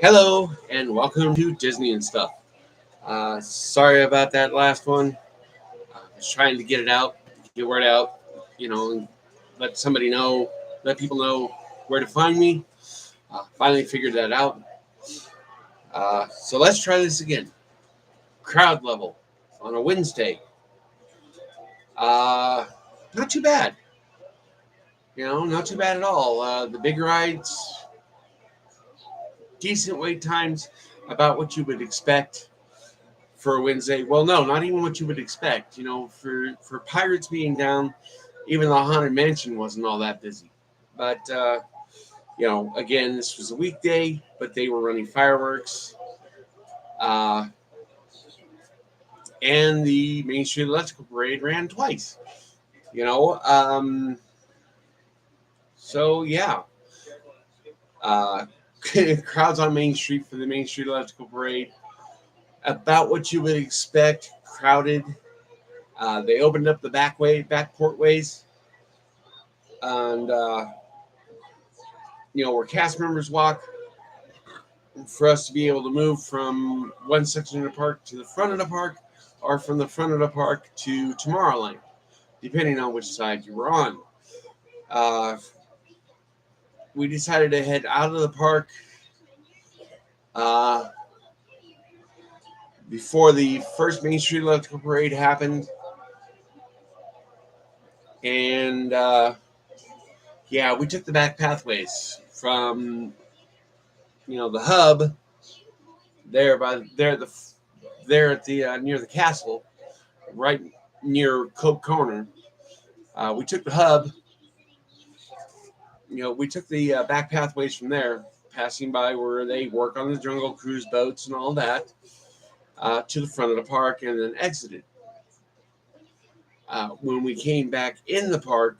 Hello and welcome to Disney and Stuff. Sorry about that last one. I was trying to get it out, get word out, and let somebody know, let people know where to find me. Finally figured that out. So let's try this again. Crowd level on a Wednesday. Uh, Not too bad. Not too bad at all. The big rides, decent wait times, about what you would expect for a Wednesday. Well, no, not even what you would expect. For Pirates being down, even the Haunted Mansion wasn't all that busy. But again, this was a weekday, but they were running fireworks, uh, and the Main Street Electrical Parade ran twice. You know, um, so yeah, uh, crowds on Main Street for the Main Street Electrical Parade, about what you would expect, crowded. They opened up the back portways, and where cast members walk, for us to be able to move from one section of the park to the front of the park, or from the front of the park to Tomorrowland, depending on which side you were on. Uh, we decided to head out of the park uh, before the first Main Street Electrical Parade happened, and yeah, we took the back pathways from the hub there by there at the near the castle, right near Coke Corner. We took the hub. We took the back pathways from there, passing by where they work on the Jungle Cruise boats and all that, to the front of the park, and then exited. When we came back in the park,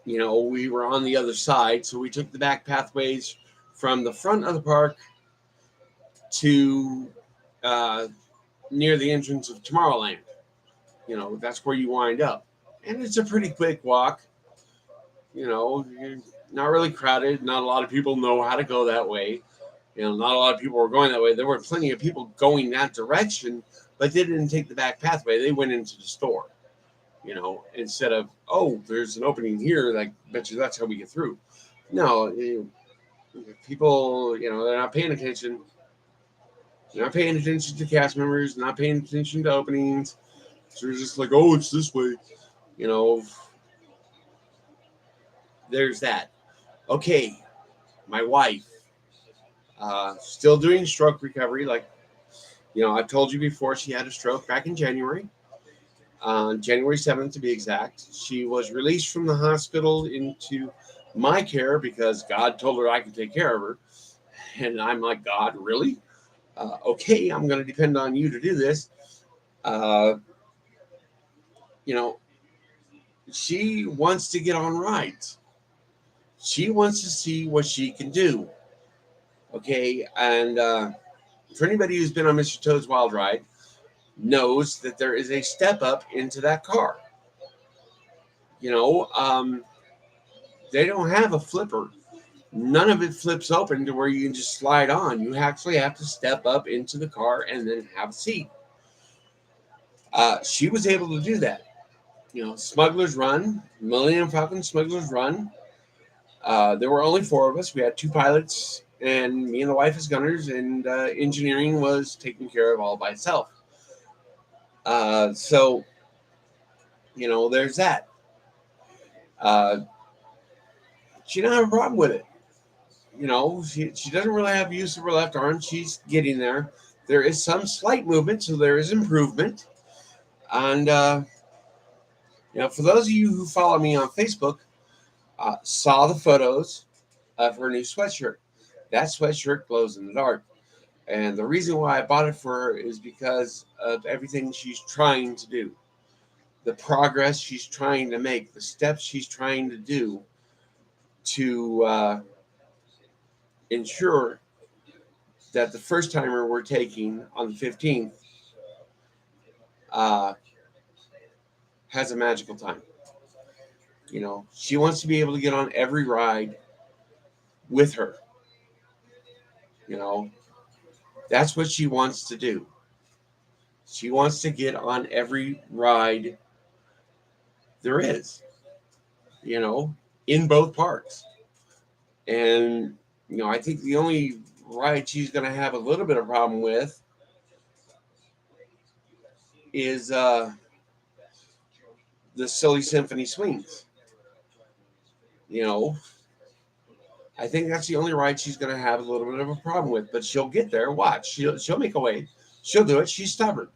we were on the other side, so we took the back pathways from the front of the park to uh, near the entrance of Tomorrowland. That's where you wind up, and it's a pretty quick walk. You're not really crowded. Not a lot of people know how to go that way. Not a lot of people were going that way. There were plenty of people going that direction, but they didn't take the back pathway. They went into the store. Instead of, oh, there's an opening here. Like, bet you that's how we get through. No, people, they're not paying attention. They're not paying attention to cast members. Not paying attention to openings. So they're just like, oh, it's this way. You know, there's that. Okay, my wife, still doing stroke recovery. Like, I've told you before, she had a stroke back in January, on January 7th to be exact. She was released from the hospital into my care because God told her I could take care of her. And I'm like, God, really? Okay, I'm going to depend on you to do this. Uh, you know, she wants to get on rides. She wants to see what she can do. Okay, and for anybody who's been on Mr. Toad's Wild Ride, knows that there is a step up into that car. You know, um, they don't have a flipper. None of it flips open to where you can just slide on. You actually have to step up into the car and then have a seat. She was able to do that. Smuggler's Run, Millennium Falcon Smuggler's Run. There were only four of us. We had two pilots and me and the wife as gunners, and engineering was taken care of all by itself. So, there's that. Uh, she don't have a problem with it. She doesn't really have use of her left arm. She's getting there. There is some slight movement, so there is improvement. And, for those of you who follow me on Facebook, saw the photos of her new sweatshirt. That sweatshirt glows in the dark. And the reason why I bought it for her is because of everything she's trying to do, the progress she's trying to make, the steps she's trying to do to ensure that the first timer we're taking on the 15th uh, has a magical time. She wants to be able to get on every ride with her. You know, that's what she wants to do. She wants to get on every ride there is, you know, in both parks. And, I think the only ride she's going to have a little bit of problem with is the Silly Symphony Swings. You know, I think that's the only ride she's going to have a little bit of a problem with, but she'll get there. Watch, she'll make a way. She'll do it. She's stubborn.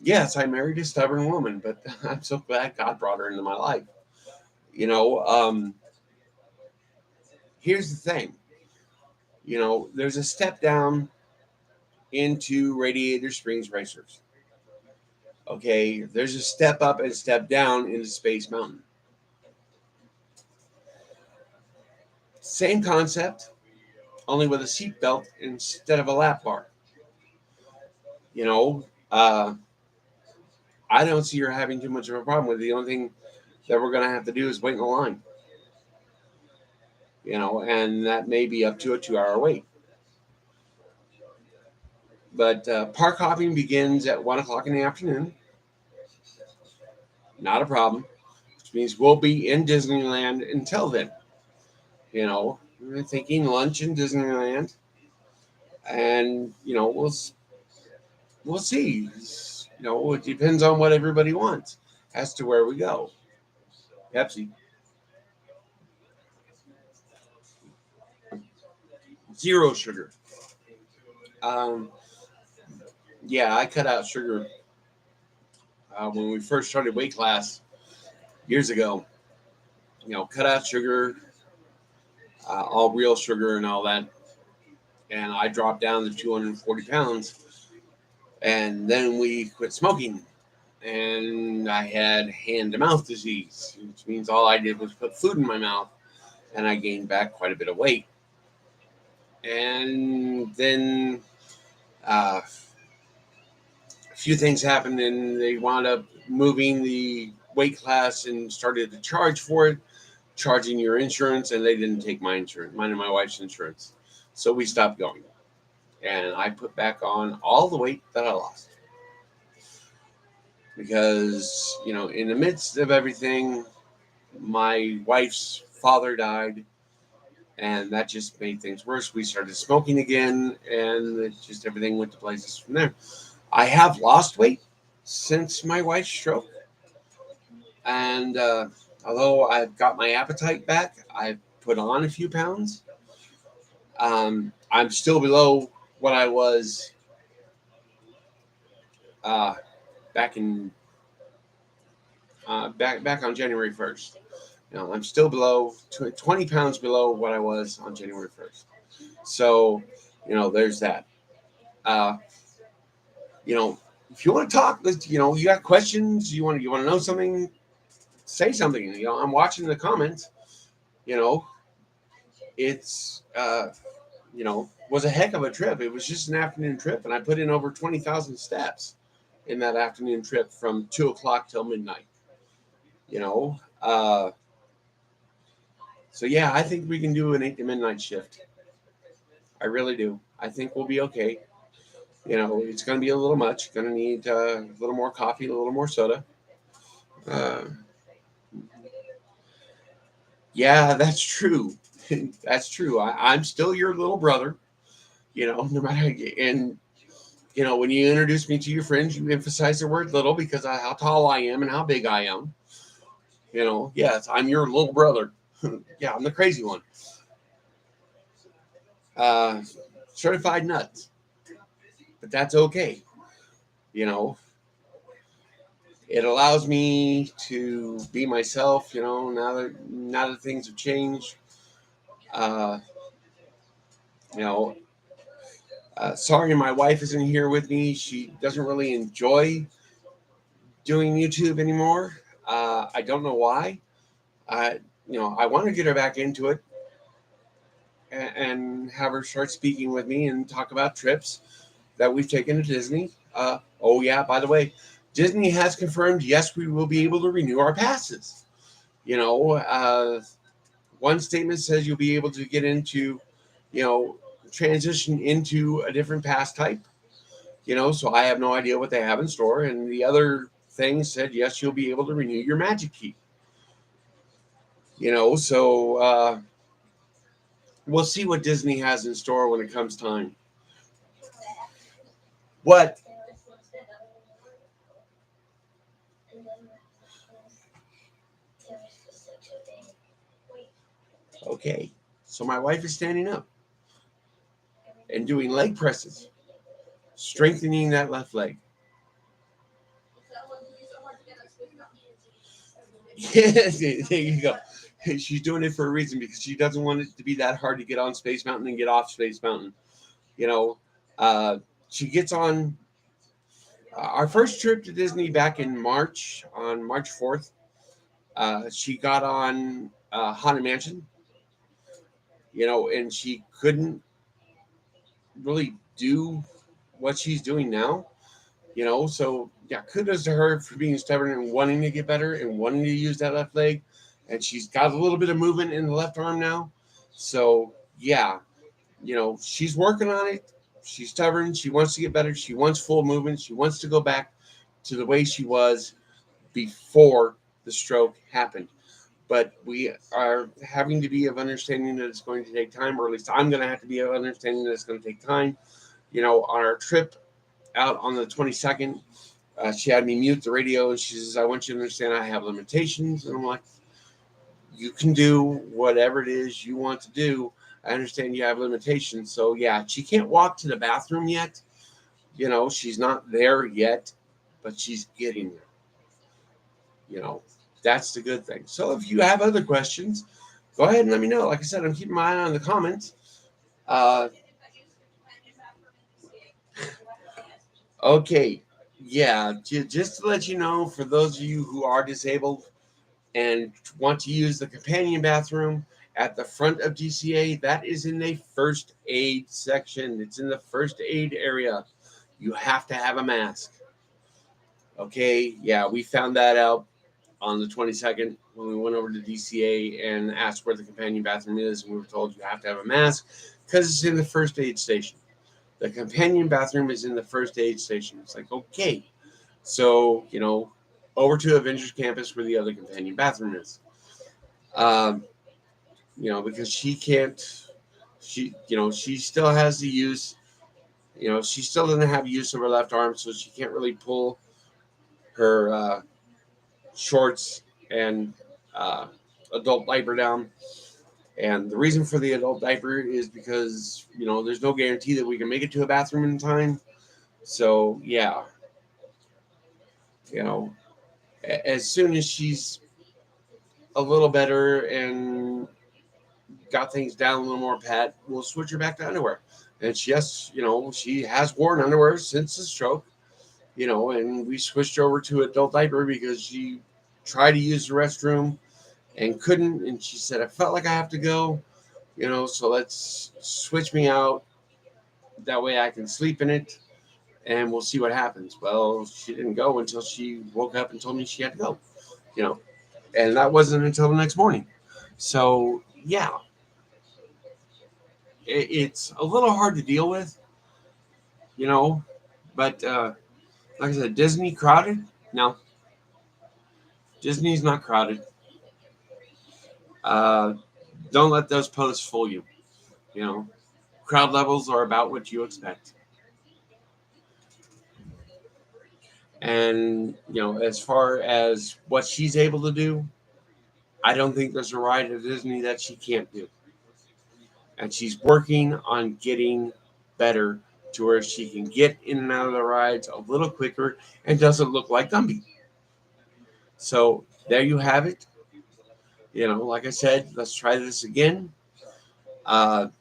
Yes, I married a stubborn woman, but I'm so glad God brought her into my life. You know, here's the thing. There's a step down into Radiator Springs Racers. Okay, there's a step up and step down into Space Mountain. Same concept, only with a seatbelt instead of a lap bar. I don't see her having too much of a problem with it. The only thing that we're going to have to do is wait in the line. And that may be up to a 2-hour wait. But park hopping begins at 1 o'clock in the afternoon. Not a problem, which means we'll be in Disneyland until then. We're thinking lunch in Disneyland, and we'll see. It depends on what everybody wants as to where we go. Pepsi. Zero sugar. Yeah, I cut out sugar when we first started weight class years ago. Cut out sugar, all real sugar and all that. And I dropped down to 240 pounds. And then we quit smoking. And I had hand-to-mouth disease, which means all I did was put food in my mouth. And I gained back quite a bit of weight. And then a few things happened, and they wound up moving the weight class and started to charge for it, charging your insurance, and they didn't take my insurance, mine and my wife's insurance. So we stopped going. And I put back on all the weight that I lost. Because, in the midst of everything, my wife's father died, and that just made things worse. We started smoking again, and everything went to places from there. I have lost weight since my wife's stroke. And although I've got my appetite back, I've put on a few pounds. I'm still below what I was back on January 1st. I'm still below 20 pounds below what I was on January 1st. So, there's that. If you want to talk, you got questions, you want to know something, say something. I'm watching the comments. It's was a heck of a trip. It was just an afternoon trip, and I put in over 20,000 steps in that afternoon trip from 2 o'clock till midnight. So yeah, I think we can do an 8 to midnight shift. I really do. I think we'll be okay. It's going to be a little much. Going to need a little more coffee, a little more soda. Yeah, that's true. That's true. I'm still your little brother. No matter, and when you introduce me to your friends, you emphasize the word little because of how tall I am and how big I am. Yes, I'm your little brother. Yeah, I'm the crazy one. Certified nuts. But that's okay. It allows me to be myself, now that things have changed. Sorry my wife isn't here with me. She doesn't really enjoy doing YouTube anymore. I don't know why. I want to get her back into it and have her start speaking with me and talk about trips that we've taken to Disney. Oh yeah, by the way, Disney has confirmed, yes, we will be able to renew our passes. one statement says you'll be able to get into, transition into a different pass type. So I have no idea what they have in store. And the other thing said, yes, you'll be able to renew your magic key. So we'll see what Disney has in store when it comes time. What? Okay, so my wife is standing up and doing leg presses, strengthening that left leg. Yes, there you go. She's doing it for a reason because she doesn't want it to be that hard to get on Space Mountain and get off Space Mountain. You know, uh, she gets on our first trip to Disney back in March, on March 4th. She got on Haunted Mansion, and she couldn't really do what she's doing now. So yeah, kudos to her for being stubborn and wanting to get better and wanting to use that left leg. And she's got a little bit of movement in the left arm now. So yeah, she's working on it. She's stubborn. She wants to get better. She wants full movement. She wants to go back to the way she was before the stroke happened. But we are having to be of understanding that it's going to take time, or at least I'm going to have to be of understanding that it's going to take time. On our trip out on the 22nd, she had me mute the radio and she says, I want you to understand I have limitations. And I'm like, you can do whatever it is you want to do. I understand you have limitations. So yeah, she can't walk to the bathroom yet. She's not there yet, but she's getting there. That's the good thing. So if you have other questions, go ahead and let me know. Like I said, I'm keeping my eye on the comments. Okay. Yeah, just to let you know, for those of you who are disabled and want to use the companion bathroom at the front of DCA, that is in the first aid section. It's in the first aid area. You have to have a mask. Okay, yeah, we found that out on the 22nd when we went over to DCA and asked where the companion bathroom is, and we were told you have to have a mask because it's in the first aid station. The companion bathroom is in the first aid station. It's like, okay. So, over to Avengers Campus where the other companion bathroom is. Because she can't, she still has the use, she still doesn't have use of her left arm, so she can't really pull her shorts and adult diaper down. And the reason for the adult diaper is because, there's no guarantee that we can make it to a bathroom in time. So, yeah, as soon as she's a little better and got things down a little more pat, we'll switch her back to underwear. And she has worn underwear since the stroke, and we switched over to adult diaper because she tried to use the restroom and couldn't. And she said, I felt like I have to go, so let's switch me out. That way I can sleep in it and we'll see what happens. Well, she didn't go until she woke up and told me she had to go, and that wasn't until the next morning. So, yeah, it's a little hard to deal with, but like I said, Disney crowded? No, Disney's not crowded. Don't let those posts fool you. Crowd levels are about what you expect. And, as far as what she's able to do, I don't think there's a ride at Disney that she can't do. And she's working on getting better to where she can get in and out of the rides a little quicker and doesn't look like Gumby. So there you have it. Like I said, let's try this again. Like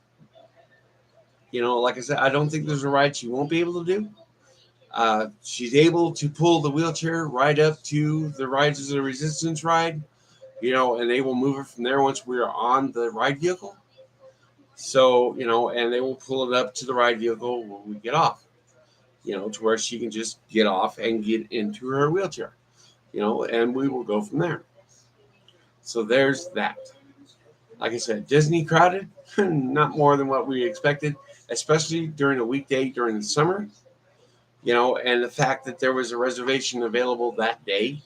I said, I don't think there's a ride she won't be able to do. She's able to pull the wheelchair right up to the Rides of the Resistance ride, and they will move her from there once we're on the ride vehicle. So, and they will pull it up to the ride vehicle when we get off, to where she can just get off and get into her wheelchair, and we will go from there. So there's that. Like I said, Disney crowded, not more than what we expected, especially during a weekday during the summer. And the fact that there was a reservation available that day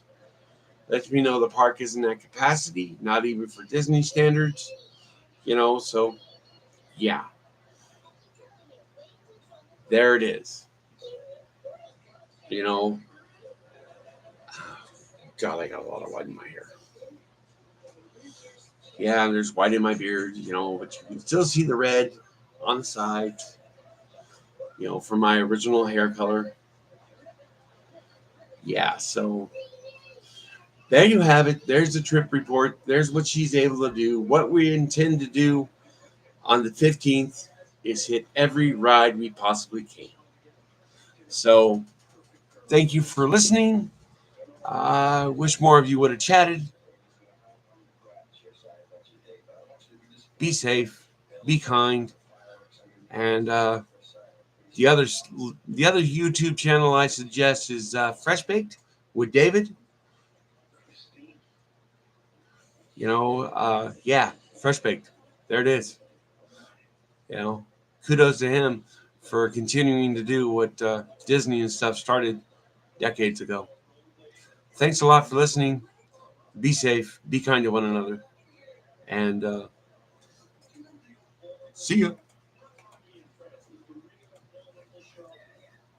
lets me know the park isn't at capacity, not even for Disney standards. So yeah, there it is. You know, God, I got a lot of white in my hair. Yeah, there's white in my beard, but you can still see the red on the sides, for my original hair color. Yeah, so there you have it. There's the trip report. There's what she's able to do. What we intend to do on the 15th is hit every ride we possibly can. So thank you for listening. I wish more of you would have chatted. Be safe, be kind, and the others, the other YouTube channel I suggest is Fresh Baked with David. Yeah, Fresh Baked. There it is. Kudos to him for continuing to do what Disney and stuff started decades ago. Thanks a lot for listening. Be safe, be kind to one another, and see you.